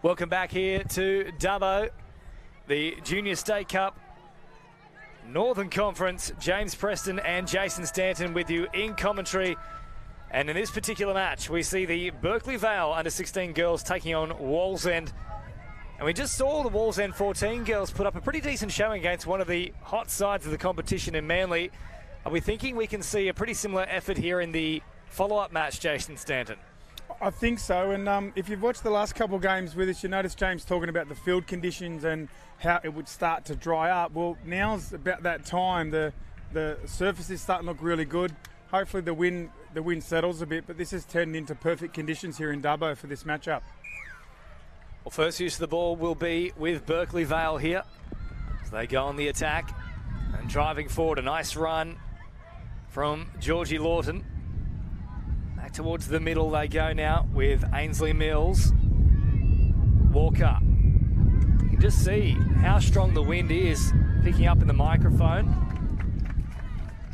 Welcome back here to Dubbo, the Junior State Cup Northern Conference. James Preston and Jason Stanton with you in commentary. And in this particular match, we see the Berkeley Vale under-16 girls taking on Wallsend. And we just saw the Wallsend 14 girls put up a pretty decent showing against one of the hot sides of the competition in Manly. Are we thinking we can see a pretty similar effort here in the follow-up match, Jason Stanton? I think so, and if you've watched the last couple of games with us, you notice James talking about the field conditions and how it would start to dry up. Well, now's about that time. The surface is starting to look really good. Hopefully the wind settles a bit, but this has turned into perfect conditions here in Dubbo for this matchup. Well, first use of the ball will be with Berkeley Vale here. So they go on the attack and driving forward. A nice run from Georgie Lawton. Back towards the middle they go now with Ainsley Mills. Walker. You can just see how strong the wind is picking up in the microphone.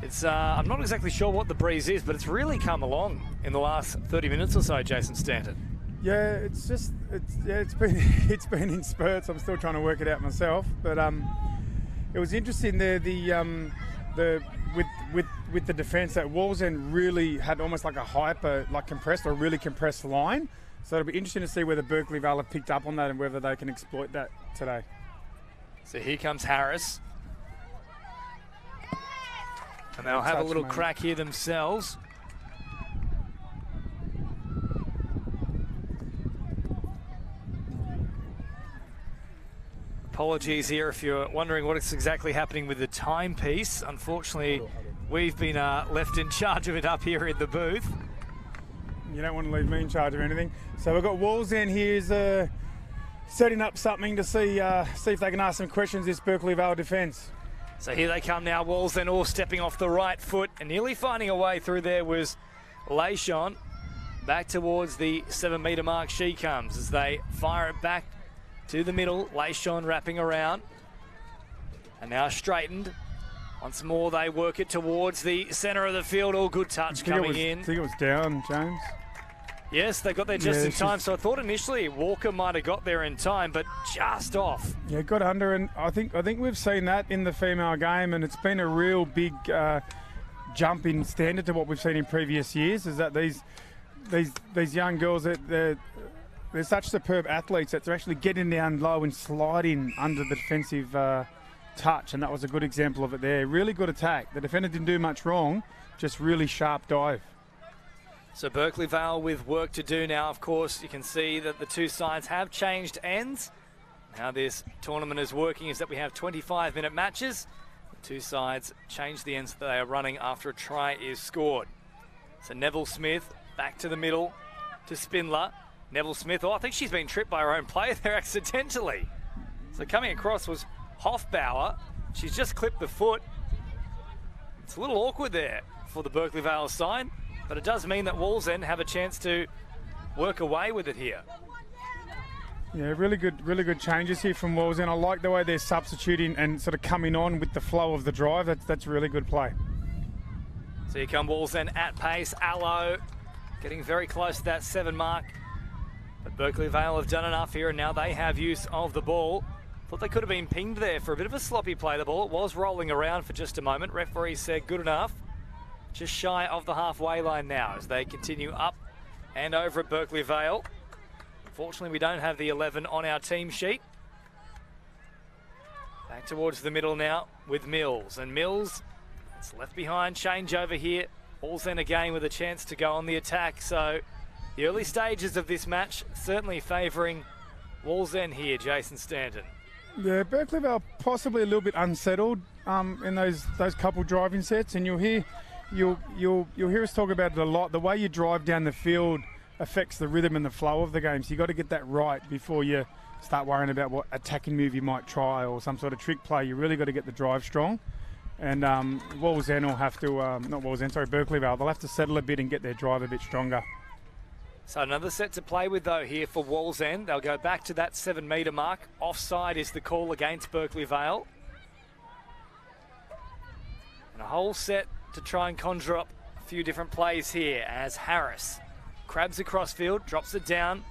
It's I'm not exactly sure what the breeze is, but it's really come along in the last 30 minutes or so, Jason Stanton. Yeah, it's been in spurts. I'm still trying to work it out myself, but it was interesting there. With the defence, that Wallsend really had almost like a hyper, like compressed or really compressed line. So it'll be interesting to see whether Berkeley Vale have picked up on that and whether they can exploit that today. So here comes Harris. And they'll have a little crack here themselves. Apologies here if you're wondering what is exactly happening with the timepiece. Unfortunately, we've been left in charge of it up here in the booth. You don't want to leave me in charge of anything. So we've got Wallsend here setting up something to see if they can ask some questions this Berkeley Vale defence. So here they come now, Wallsend all stepping off the right foot and nearly finding a way through there was Leishon. Back towards the 7 metre mark she comes as they fire it back to the middle. Leishon wrapping around and now straightened. Once more they work it towards the centre of the field. All good touch coming in. I think it was down, James. Yes, they got there just in time. So I thought initially Walker might have got there in time, but just off. Yeah, got under, and I think we've seen that in the female game, and it's been a real big jump in standard to what we've seen in previous years. Is that these young girls, they're such superb athletes that they're actually getting down low and sliding under the defensive touch, and that was a good example of it there. Really good attack. The defender didn't do much wrong, just really sharp dive. So Berkeley Vale with work to do now. Of course, you can see that the two sides have changed ends. How this tournament is working is that we have 25-minute matches. The two sides change the ends that they are running after a try is scored. So Neville Smith back to the middle to Spindler. Neville Smith, I think she's been tripped by her own player there accidentally. So coming across was Hofbauer. She's just clipped the foot. It's a little awkward there for the Berkeley Vale side, but it does mean that Wallsend have a chance to work away with it here. Yeah, really good changes here from Wallsend. I like the way they're substituting and sort of coming on with the flow of the drive. That's really good play. So here come Wallsend at pace. Allo getting very close to that 7 mark. But Berkeley Vale have done enough here, and now they have use of the ball. Thought they could have been pinged there for a bit of a sloppy play. The ball was rolling around for just a moment. Referee said good enough. Just shy of the halfway line now as they continue up and over at Berkeley Vale. Unfortunately, we don't have the 11 on our team sheet. Back towards the middle now with Mills. And Mills, it's left behind. Change over here. Wallsend again with a chance to go on the attack. So the early stages of this match certainly favouring Wallsend here, Jason Stanton. Yeah, Berkeley Vale possibly a little bit unsettled in those couple driving sets, and you'll hear us talk about it a lot. The way you drive down the field affects the rhythm and the flow of the game, so you got to get that right before you start worrying about what attacking move you might try or some sort of trick play. You really got to get the drive strong, and Wallsend will have to Berkeley Vale, they'll have to settle a bit and get their drive a bit stronger. So another set to play with though here for Wallsend. They'll go back to that 7 metre mark. Offside is the call against Berkeley Vale. And a whole set to try and conjure up a few different plays here as Harris crabs across field, drops it down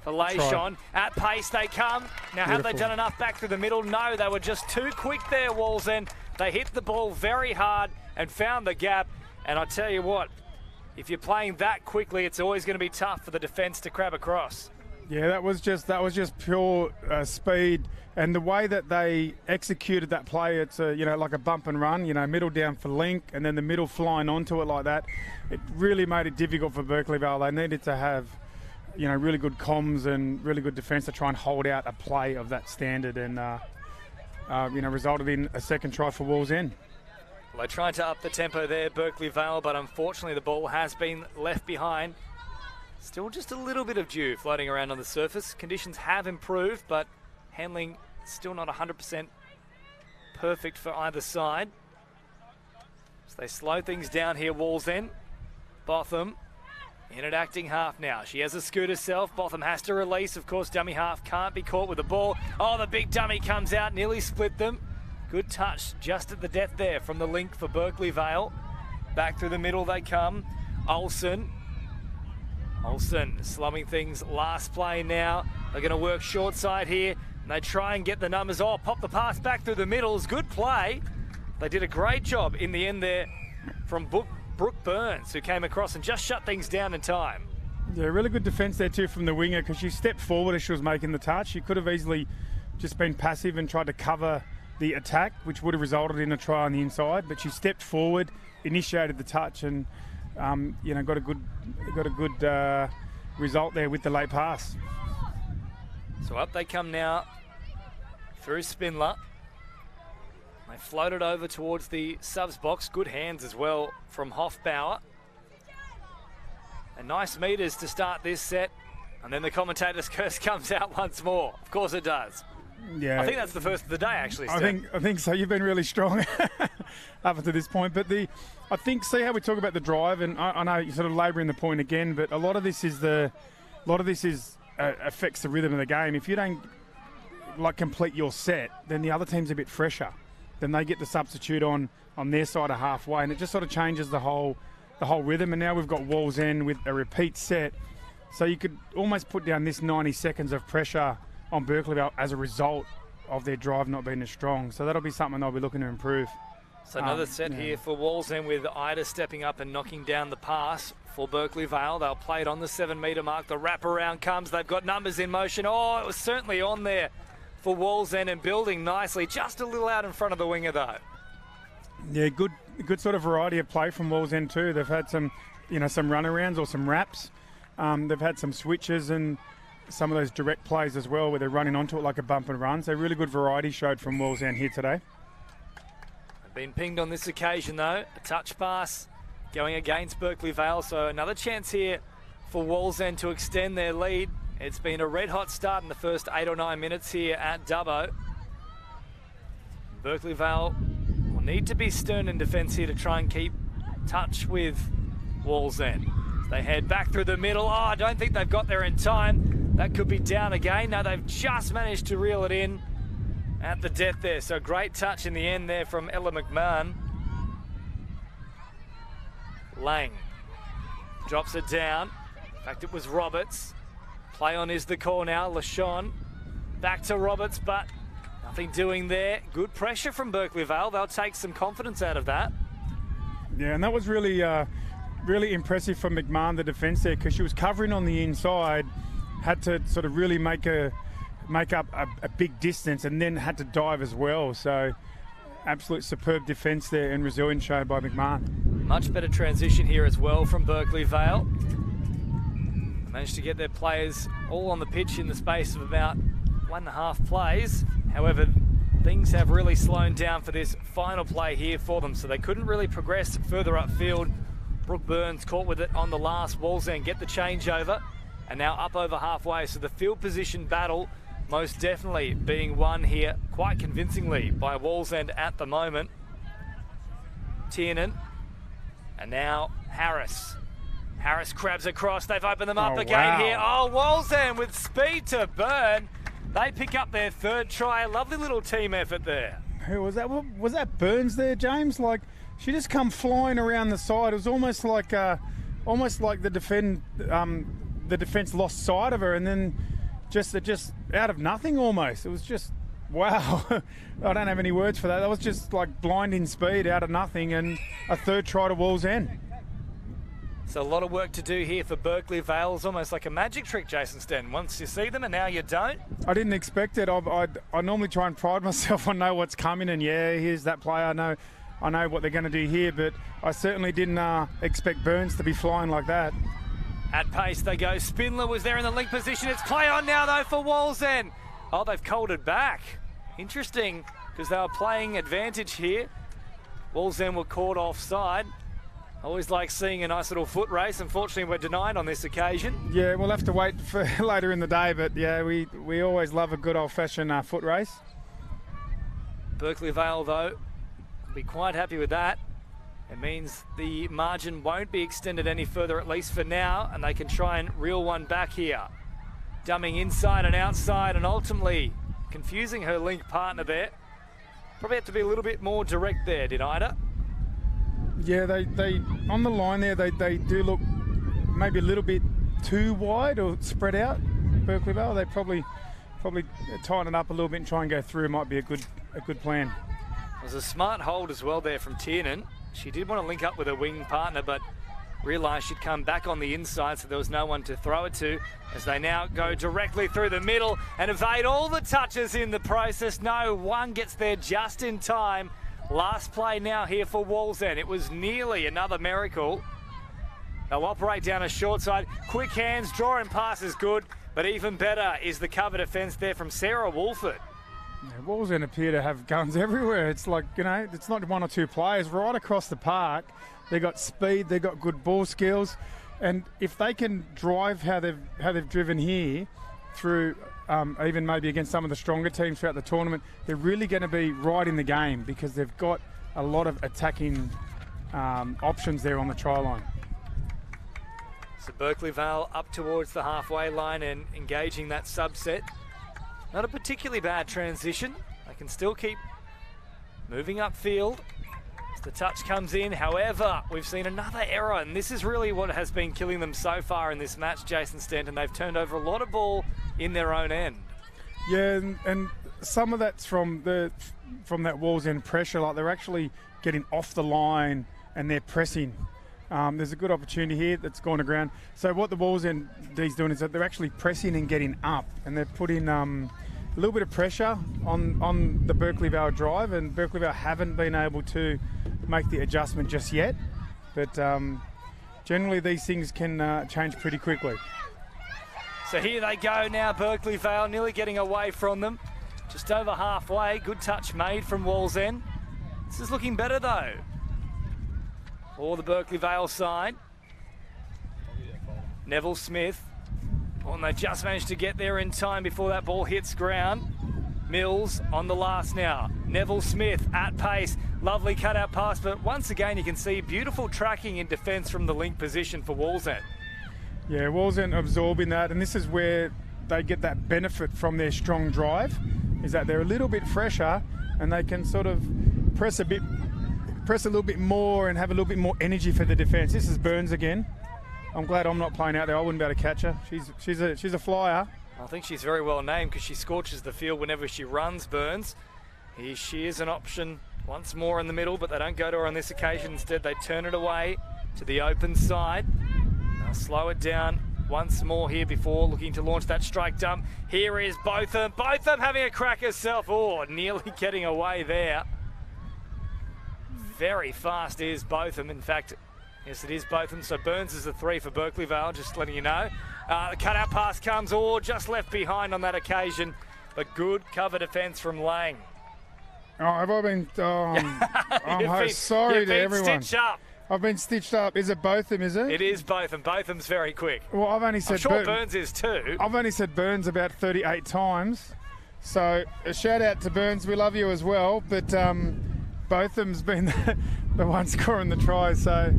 for Leishon. At pace they come. Now, have they done enough back through the middle? No, they were just too quick there, Wallsend. They hit the ball very hard and found the gap. And I tell you what, if you're playing that quickly, it's always going to be tough for the defence to crab across. Yeah, that was just pure speed, and the way that they executed that play, it's like a bump and run, middle down for Link, and then the middle flying onto it like that. It really made it difficult for Berkeley Vale. They needed to have, really good comms and really good defence to try and hold out a play of that standard, and resulted in a second try for Wallsend. Well, they tried to up the tempo there, Berkeley Vale, but unfortunately the ball has been left behind. Still just a little bit of dew floating around on the surface. Conditions have improved, but handling still not 100% perfect for either side. So they slow things down here, Wallsend. Botham in at acting half now. She has a scoot herself. Botham has to release. Of course, dummy half can't be caught with the ball. Oh, the big dummy comes out, nearly split them. Good touch just at the death there from the Link for Berkeley Vale. Back through the middle they come. Olsen slumming things last play now. They're going to work short side here. And they try and get the numbers. Oh, pop the pass back through the middle. It's good play. They did a great job in the end there from Brooke Burns, who came across and just shut things down in time. Yeah, really good defence there too from the winger, because she stepped forward as she was making the touch. She could have easily just been passive and tried to cover the attack, which would have resulted in a try on the inside, but she stepped forward, initiated the touch, and got a good result there with the late pass. So up they come now through Spindler. They floated over towards the subs box. Good hands as well from Hofbauer. And nice meters to start this set. And then the commentator's curse comes out once more. Of course it does. Yeah, I think that's the first of the day, actually, Steve. I think so. You've been really strong up until this point. But I think, see how we talk about the drive, and I know you're sort of labouring the point again, but a lot of this affects the rhythm of the game. If you don't complete your set, then the other team's a bit fresher. Then they get the substitute on their side of halfway, and it just sort of changes the whole rhythm. And now we've got Wallsend with a repeat set, so you could almost put down this 90 seconds of pressure on Berkeley as a result of their drive not being as strong. So that'll be something they'll be looking to improve. So another set here for Wallsend, with Ida stepping up and knocking down the pass for Berkeley Vale. They'll play it on the 7-metre mark. The wraparound comes. They've got numbers in motion. Oh, it was certainly on there for Wallsend and building nicely. Just a little out in front of the winger, though. Yeah, good sort of variety of play from Wallsend too. They've had some runarounds or some wraps. They've had some switches and some of those direct plays as well, where they're running onto it like a bump and run. So really good variety showed from Wallsend here today. They've been pinged on this occasion though. A touch pass going against Berkeley Vale. So another chance here for Wallsend to extend their lead. It's been a red hot start in the first 8 or 9 minutes here at Dubbo. Berkeley Vale will need to be stern in defence here to try and keep touch with Wallsend. They head back through the middle. Oh, I don't think they've got there in time. That could be down again. No, they've just managed to reel it in at the death there. So great touch in the end there from Ella McMahon. Lang drops it down. In fact, it was Roberts. Play on is the call now. LaShawn back to Roberts, but nothing doing there. Good pressure from Berkeley Vale. They'll take some confidence out of that. Yeah, and that was really impressive from McMahon, the defence there, because she was covering on the inside, had to sort of really make up a big distance, and then had to dive as well. So absolute superb defence there and resilience shown by McMahon. Much better transition here as well from Berkeley Vale. Managed to get their players all on the pitch in the space of about 1.5 plays. However, things have really slowed down for this final play here for them, so they couldn't really progress further upfield. Brooke Burns caught with it on the last. Wallsend get the changeover, and now up over halfway. So the field position battle most definitely being won here quite convincingly by Wallsend at the moment. Tiernan, and now Harris. Harris crabs across. They've opened them up again here. Oh, Wallsend with speed to burn. They pick up their third try. A lovely little team effort there. Who was that? Was that Burns there, James? Like, she just come flying around the side. It was almost like the defense lost sight of her, and then just out of nothing almost. It was just, wow. I don't have any words for that. That was just like blinding speed out of nothing, and a third try to Wallsend. So a lot of work to do here for Berkeley. Vale is almost like a magic trick, Jason Sten. Once you see them and now you don't. I didn't expect it. I normally try and pride myself on know what's coming, and yeah, here's that player. I know what they're going to do here, but I certainly didn't expect Burns to be flying like that. At pace they go. Spindler was there in the link position. It's play on now though for Wallsend. Oh, they've called it back. Interesting, because they were playing advantage here. Wallsend were caught offside. I always like seeing a nice little foot race. Unfortunately, we're denied on this occasion. Yeah, we'll have to wait for later in the day, but yeah, we always love a good old-fashioned foot race. Berkeley Vale, though, will be quite happy with that. It means the margin won't be extended any further, at least for now, and they can try and reel one back here. Dumbing inside and outside, and ultimately confusing her link partner there. Probably have to be a little bit more direct there, did Ida? Yeah, they on the line there, they do look maybe a little bit too wide or spread out. Berkeley Vale, they probably tighten it up a little bit and try and go through. Might be a good plan. It was a smart hold as well there from Tiernan. She did want to link up with her wing partner, but realised she'd come back on the inside, so there was no one to throw it to, as they now go directly through the middle and evade all the touches in the process. No one gets there just in time. Last play now here for Wallsend. It was nearly another miracle. They'll operate down a short side. Quick hands, drawing pass is good, but even better is the cover defence there from Sarah Wolford. Yeah, Wallsend appear to have guns everywhere. It's like, you know, it's not one or two players. Right across the park, they got speed, they got good ball skills, and if they can drive how they've driven here through, even maybe against some of the stronger teams throughout the tournament, they're really going to be right in the game because they've got a lot of attacking options there on the try line. So Berkeley Vale up towards the halfway line and engaging that subset. Not a particularly bad transition. They can still keep moving upfield as the touch comes in. However, we've seen another error, and this is really what has been killing them so far in this match, Jason Stanton. They've turned over a lot of ball in their own end. Yeah, and some of that's from that Wallsend pressure. Like, they're actually getting off the line and they're pressing. There's a good opportunity here that's gone to ground. So what the Wallsend D's doing is that they're actually pressing and getting up, and they're putting a little bit of pressure on the Berkeley Vale drive, and Berkeley Vale haven't been able to make the adjustment just yet. But generally these things can change pretty quickly. So here they go now, Berkeley Vale nearly getting away from them. Just over halfway, good touch made from Wallsend. This is looking better though for the Berkeley Vale side. Neville Smith. Oh, and they just managed to get there in time before that ball hits ground. Mills on the last now. Neville Smith at pace. Lovely cutout pass, but once again you can see beautiful tracking in defence from the link position for Wallsend. Yeah, Wallsend absorbing that, and this is where they get that benefit from their strong drive, is that they're a little bit fresher and they can sort of press a little bit more and have a little bit more energy for the defence. This is Burns again. I'm glad I'm not playing out there. I wouldn't be able to catch her. She's a flyer. I think she's very well named because she scorches the field whenever she runs, Burns. Here she is, an option once more in the middle, but they don't go to her on this occasion. Instead, they turn it away to the open side. They'll slow it down once more here before looking to launch that strike dump. Here is Botham. Botham having a crack herself. Oh, nearly getting away there. Very fast is Botham. In fact, yes, it is Botham. So Burns is the 3 for Berkeley Vale, just letting you know. The cutout pass comes, just left behind on that occasion. But good cover defence from Lang. Oh, have I been... I'm sorry to everyone. Stitched up. I've been stitched up. Is it Botham, is it? It is Botham. Botham's very quick. Well, I've only said... I'm sure Burns is too. I've only said Burns about 38 times. So a shout out to Burns. We love you as well. But Botham's been the one scoring the tries. So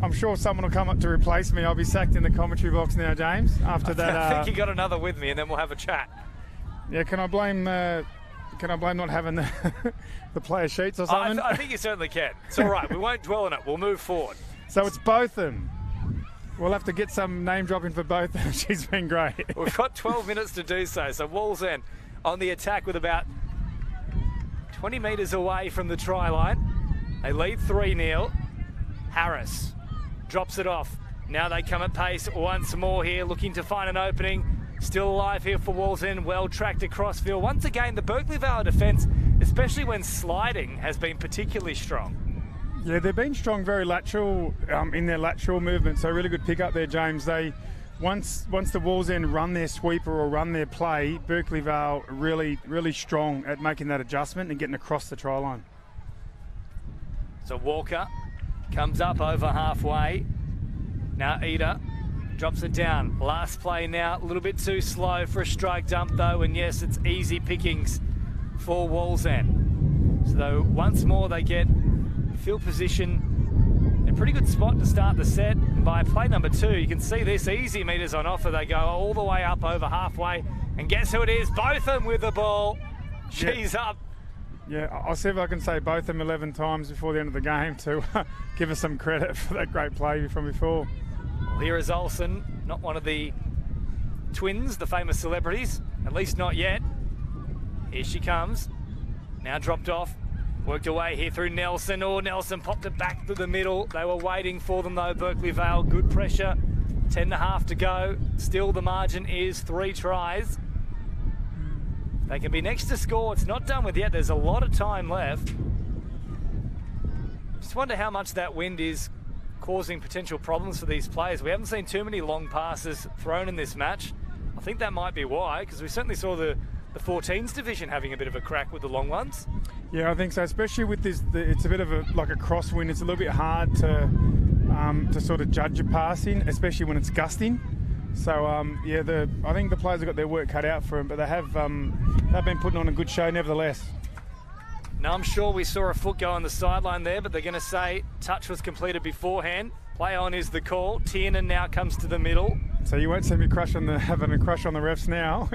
I'm sure someone will come up to replace me. I'll be sacked in the commentary box now, James, after that. I think you got another with me and then we'll have a chat. Yeah, can I blame not having the player sheets or something? I think you certainly can. It's all right. We won't dwell on it. We'll move forward. So it's Botham. We'll have to get some name dropping for both. She's been great. We've got 12 minutes to do so. So Wallsend on the attack with about 20 metres away from the try line. They lead 3-0. Harris drops it off. Now they come at pace once more here, looking to find an opening. Still alive here for Wallsend. Well tracked across field. Once again, the Berkeley Vale defence, especially when sliding, has been particularly strong. Yeah, they've been strong, very lateral in their lateral movement. So really good pick up there, James. They once the Wallsend run their sweeper or run their play, Berkeley Vale really strong at making that adjustment and getting across the try line. So Walker comes up over halfway. Now Ida drops it down. Last play now, a little bit too slow for a strike dump though, and yes, it's easy pickings for Wallsend. So once more they get field position in a pretty good spot to start the set. And by play number 2, you can see this easy meters on offer. They go all the way up over halfway, and guess who it is? Botham with the ball. She's up. Yeah, I'll see if I can say Botham 11 times before the end of the game to give us some credit for that great play from before. Well, here is Olsen, not one of the twins, the famous celebrities, at least not yet. Here she comes, now dropped off, worked away here through Nelson. Oh, Nelson popped it back to the middle. They were waiting for them though, Berkeley Vale, good pressure. 10.5 to go, still the margin is 3 tries. They can be next to score, it's not done with yet, there's a lot of time left. Just wonder how much that wind is causing potential problems for these players. We haven't seen too many long passes thrown in this match. I think that might be why, because we certainly saw the 14s division having a bit of a crack with the long ones. Yeah, I think so, especially with this, it's a bit of like a crosswind. It's a little bit hard to sort of judge a passing, especially when it's gusting. So yeah, I think the players have got their work cut out for them, but they've been putting on a good show nevertheless. Now I'm sure we saw a foot go on the sideline there, but they're going to say touch was completed beforehand. Play on is the call. Tiernan now comes to the middle. So you won't see me having a crush on the refs now.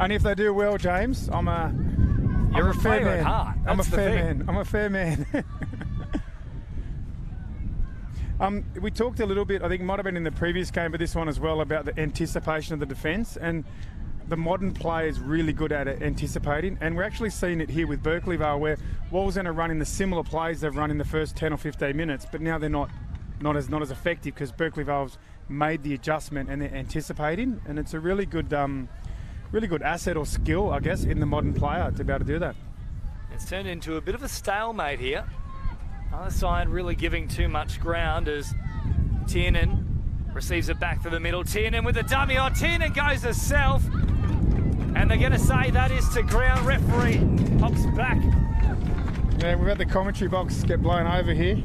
Only if they do well, James. You're a fair man. At heart. I'm a fair man. I'm a fair man. We talked a little bit, I think it might have been in the previous game, but this one as well, about the anticipation of the defence. And the modern play is really good at it, anticipating. And we're actually seeing it here with Berkeley Vale, where Wallsend are running the similar plays they've run in the first 10 or 15 minutes, but now they're not as effective because Berkeley Vale's made the adjustment and they're anticipating. And it's a really good asset or skill, I guess, in the modern player to be able to do that. It's turned into a bit of a stalemate here. Other side really giving too much ground as Tiernan receives it back to the middle. Tiernan with a dummy on. Tiernan goes herself. And they're going to say that is to ground. Referee pops back. Yeah, we've had the commentary box get blown over here.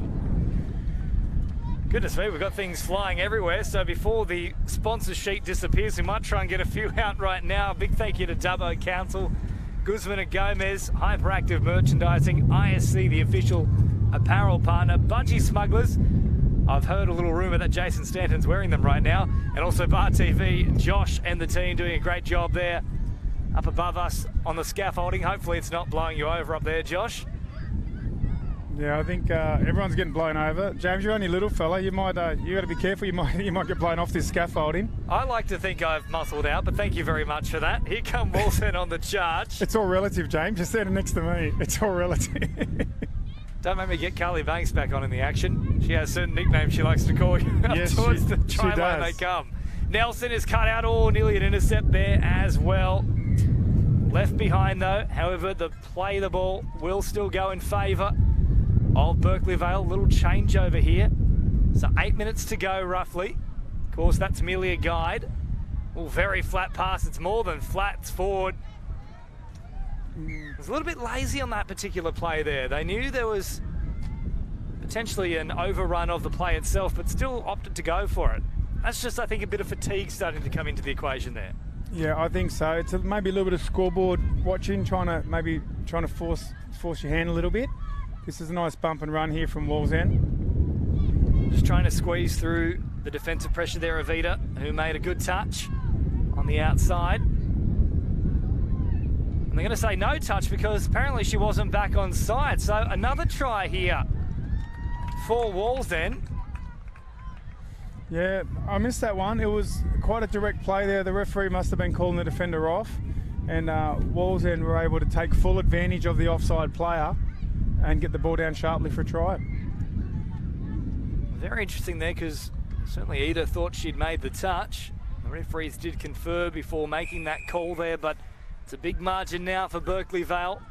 Goodness me, we've got things flying everywhere. So before the sponsor sheet disappears, we might try and get a few out right now. Big thank you to Dubbo Council, Guzman and Gomez, Hyperactive Merchandising, ISC, the official apparel partner, Budgie Smugglers. I've heard a little rumour that Jason Stanton's wearing them right now. And also Bar TV, Josh and the team doing a great job there up above us on the scaffolding. Hopefully it's not blowing you over up there, Josh. Yeah, I think everyone's getting blown over. James, you're only a little fella. You got to be careful. You might get blown off this scaffolding. I like to think I've muscled out, but thank you very much for that. Here come Wallsend on the charge. It's all relative, James. You're standing next to me. It's all relative. Don't make me get Carly Banks back on in the action. She has certain nicknames she likes to call you up yes, towards the try line they come. Nelson is cut out. Oh, nearly an intercept there as well. Left behind though. However, the play the ball will still go in favour of Berkeley Vale. Little changeover here. So 8 minutes to go roughly. Of course, that's merely a guide. Oh, very flat pass. It's more than flat. It's forward. It was a little bit lazy on that particular play there. They knew there was potentially an overrun of the play itself, but still opted to go for it. That's just, I think, a bit of fatigue starting to come into the equation there. Yeah, I think so. It's maybe a little bit of scoreboard watching, trying to force your hand a little bit. This is a nice bump and run here from Wallsend. Just trying to squeeze through the defensive pressure there of Evita, who made a good touch on the outside. And they're going to say no touch because apparently she wasn't back on side. So another try here for Wallsend. Yeah, I missed that one. It was quite a direct play there. The referee must have been calling the defender off, and Wallsend were able to take full advantage of the offside player and get the ball down sharply for a try. Very interesting there, because certainly Ida thought she'd made the touch. The referees did confer before making that call there, but it's a big margin now for Berkeley Vale.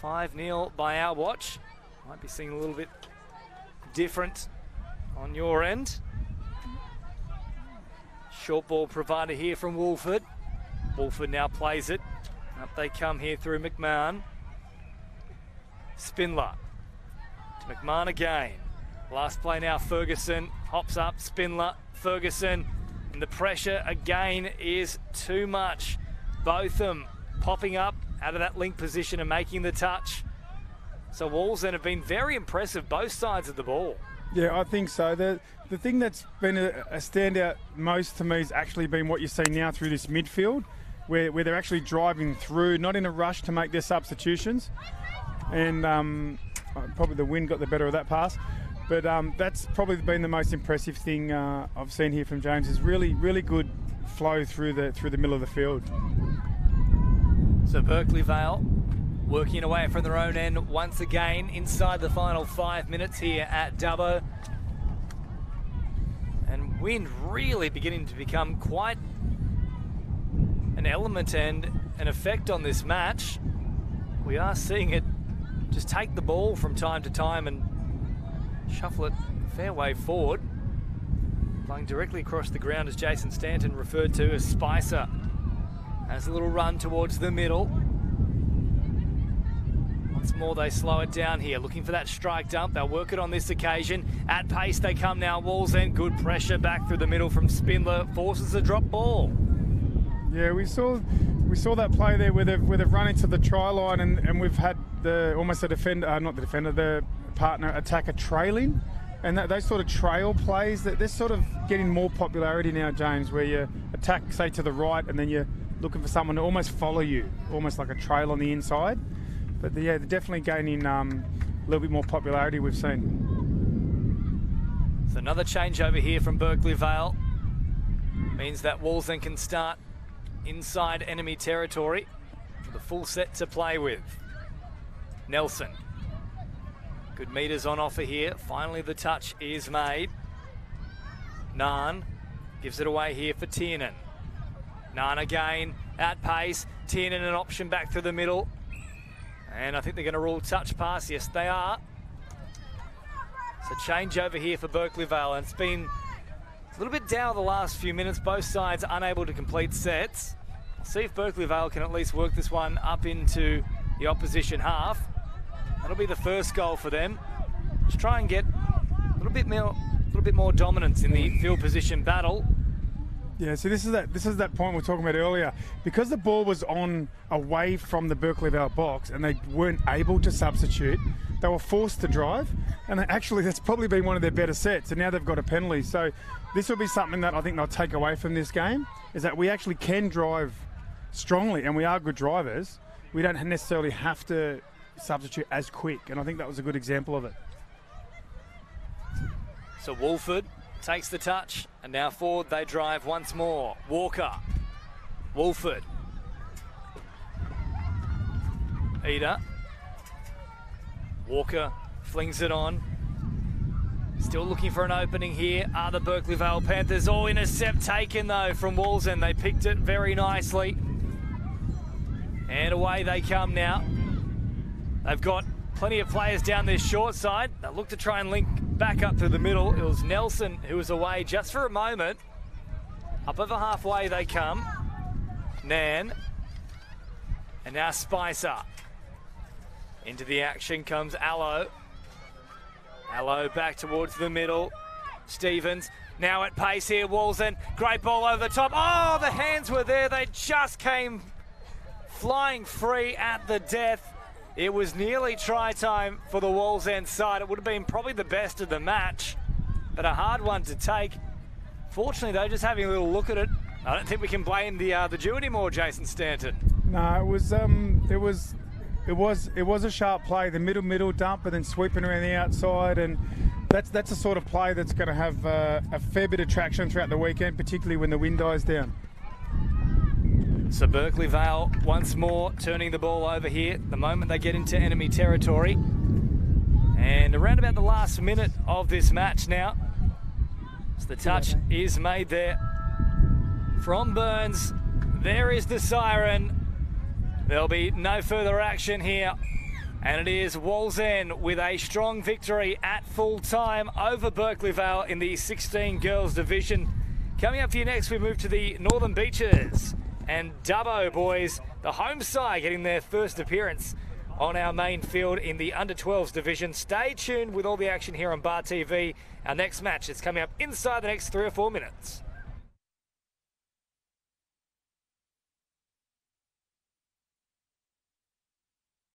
5-0 by our watch. Might be seeing a little bit different on your end. Short ball provider here from Wolford. Wolford now plays it. Up they come here through McMahon. Spindler to McMahon again. Last play now, Ferguson hops up, Spindler, Ferguson, and the pressure again is too much. Both them popping up out of that link position and making the touch. So Wallsend have been very impressive, both sides of the ball. Yeah, I think so. The thing that's been a standout most to me has actually been what you see now through this midfield, where they're actually driving through, not in a rush to make their substitutions. And probably the wind got the better of that pass. But that's probably been the most impressive thing I've seen here from James, is really, really good flow through the middle of the field. So Berkeley Vale working away from their own end once again inside the final 5 minutes here at Dubbo. And wind really beginning to become quite an element and an effect on this match. We are seeing it just take the ball from time to time and shuffle it a fair way forward. Playing directly across the ground, as Jason Stanton referred to as Spicer. Has a little run towards the middle. Once more they slow it down here, looking for that strike dump. They'll work it on this occasion. At pace they come now, Wallsend. Good pressure back through the middle from Spindler. Forces a drop ball. Yeah, we saw that play there where they've run into the try line and we've had the partner attacker trailing. And those sort of trail plays, they're sort of getting more popularity now, James, where you attack, say, to the right, and then you're looking for someone to almost follow you, almost like a trail on the inside. But yeah, they're definitely gaining a little bit more popularity, we've seen. So another change over here from Berkeley Vale. Means that Wallsend can start inside enemy territory for the full set to play with. Nelson. Good meters on offer here. Finally the touch is made. Naan gives it away here for Tiernan. Naan again at pace. Tiernan an option back through the middle. And I think they're going to rule touch pass. Yes, they are. So change over here for Berkeley Vale. And it's been a little bit down the last few minutes. Both sides unable to complete sets. I'll see if Berkeley Vale can at least work this one up into the opposition half. That'll be the first goal for them. Just try and get a little bit more dominance in the field position battle. Yeah, so this is that point we were talking about earlier. Because the ball was on away from the Berkeley Vale box and they weren't able to substitute, they were forced to drive. And actually, that's probably been one of their better sets. And now they've got a penalty. So this will be something that I think they'll take away from this game, is that we actually can drive strongly, and we are good drivers. We don't necessarily have to substitute as quick, and I think that was a good example of it. So Wolford takes the touch, and now forward they drive once more. Walker, Wolford, Ida, Walker flings it on. Still looking for an opening here are the Berkeley Vale Panthers. Oh, intercept taken though from Wallsend. They picked it very nicely. And away they come now. They've got plenty of players down this short side. They look to try and link back up through the middle. It was Nelson who was away just for a moment. Up over halfway they come. Nan. And now Spicer. Into the action comes Allo. Allo back towards the middle. Stevens now at pace here. Wallsend. Great ball over the top. Oh, the hands were there. They just came flying free at the death. It was nearly try time for the Wallsend side. It would have been probably the best of the match, but a hard one to take. Fortunately, though, just having a little look at it, I don't think we can blame the Jew anymore, Jason Stanton. No, it was a sharp play. The middle dump, and then sweeping around the outside, and that's the sort of play that's going to have a fair bit of traction throughout the weekend, particularly when the wind dies down. So Berkeley Vale once more turning the ball over here the moment they get into enemy territory. And around about the last minute of this match now. So the touch is made there from Burns. There is the siren. There'll be no further action here. And it is Wallsend with a strong victory at full time over Berkeley Vale in the 16 girls division. Coming up for you next, we move to the Northern Beaches. And Dubbo boys, the home side, getting their first appearance on our main field in the under-12s division. Stay tuned with all the action here on Bar TV. Our next match is coming up inside the next 3 or 4 minutes.